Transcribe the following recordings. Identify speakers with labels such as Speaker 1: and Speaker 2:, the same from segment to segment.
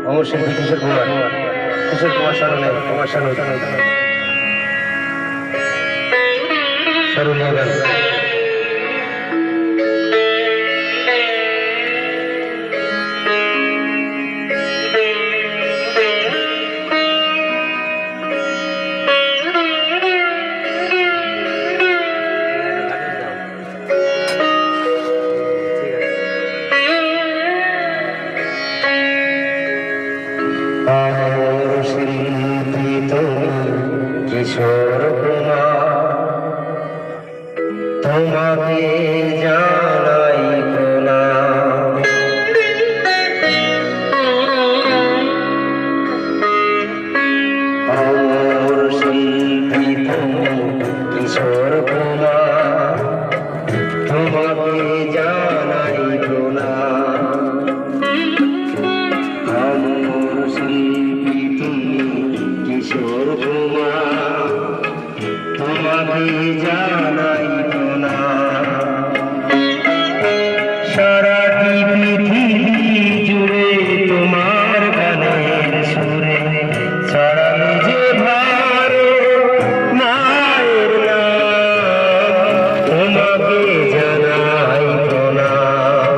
Speaker 1: অমর শিল্পী কিশোর কুমার সারণে কুমার সারণীয় গান। অমর শিল্পী তুমি কিশোর কুমার, তোমাকে জানাই প্রণাম। অমর শিল্পী তুমি কিশোর কুমার, তোমাকে জানাই প্রণাম। অমর শিল্পী তুমি কিশোর কুমার, তোমাকে জানাই প্রণাম। সারাটি পৃথিবী জুড়ে তোমার গানের সুরে ছড়ানো যে ভারত মায়ের নাম, তোমাকে জানাই প্রণাম।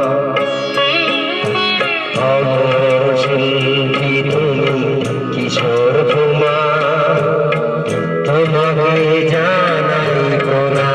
Speaker 1: অমর শিল্পী তুমি কিশোর কুমার, তোমাকে জানাই প্রণাম।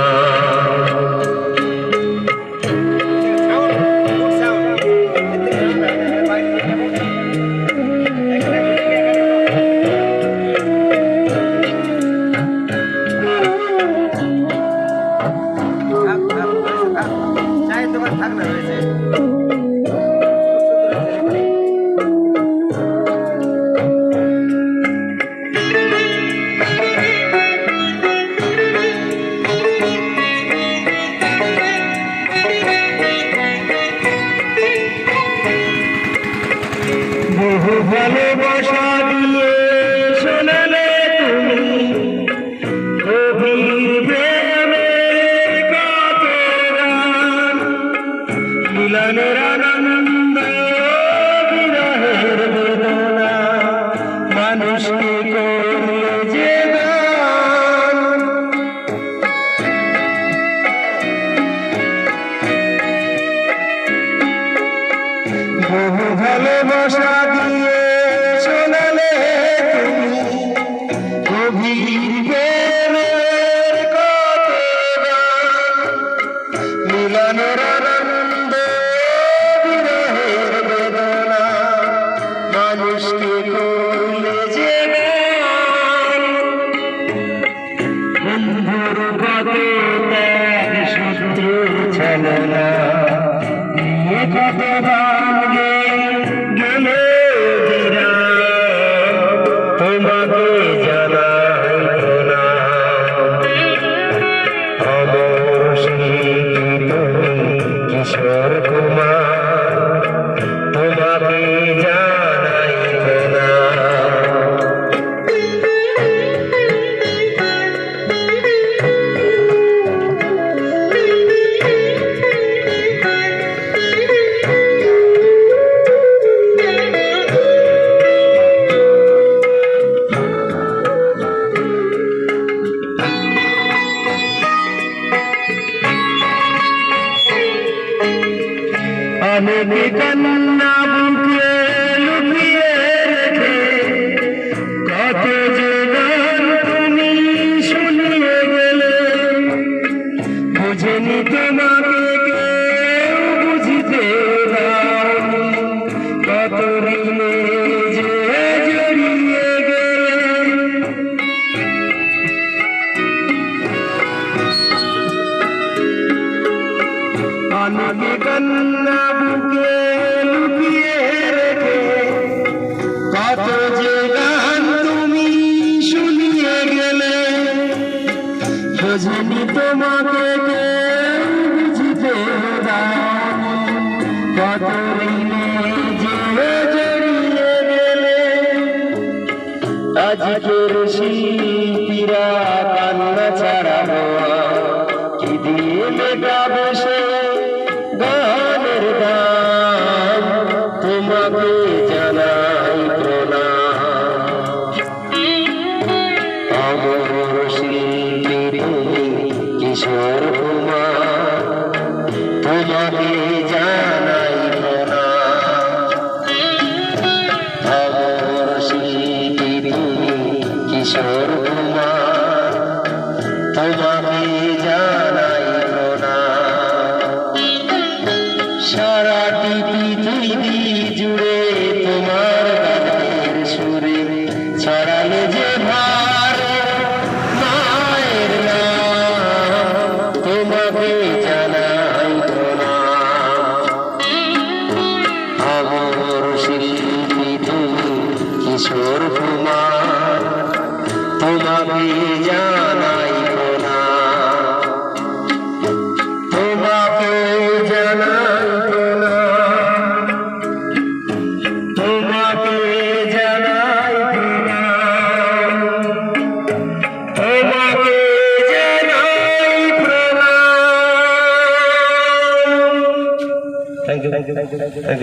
Speaker 1: বহু ভালোবাসা দিয়ে শোনালে তুমি গভীর প্রেমের কত গান, মিলনের আনন্দ বিরহের বেদনা, মানুষকে করলে যে গান। বহু ভালোবাসা দিয়ে শোনালে তুমি গভীর প্রেমের কত গান, মিলনের আনন্দ বিরহের বেদনা, মানুষকে করলে যে গান। বন্ধুর কত ত্যাগ, শত্রুর ছলনা নিয়ে কত ভাগে গেলে বিরাম, তোমাকে জানাই প্রণাম। অমর শিল্পী তুমি কিশোর কুমার, তোমাকে জানাই প্রণাম। অনেকে কান্না বুকে লুকিয়ে রেখে কত যে গান তুমি শুনিয়ে গেলে, বুঝেনি তোমাকে কেউ বুঝিতে দাওনি, কত ঋণে যে জড়িয়ে গেলে। অনেকে কান্না বুকে লুকিয়ে রেখে কত যে গান তুমি শুনিয়ে গেলে, বোঝেনি তোমাকে কেউ বুঝিতে দাওনি, কত ঋণে যে জড়িয়ে গেলে। আজকের শিল্পীরা কান্না ছাড়া কি দিয়ে মেটাবে সে গানের দাম, তোমাকে জানাই প্রণাম। অমর শিল্পী কিশোর কুমার, তোমাকে জানাই প্রণাম। অমর শিল্পী কিশোর কুমার, তোমাকে জানাই প্রণাম। সারাটি পৃথিবী জুড়ে তোমার গানের সুরে ছড়ালে যে মায়ের নাম, তোমাকে জানাই প্রণাম। অমর শিল্পী তুমি কিশোর কুমার, তোমাকে জানাই প্রণাম। তোমাকে জানাই প্রণাম। তোমাকে জানাই প্রণাম। তোমাকে জানাই প্রণাম। Thank you, thank you, thank you, thank you.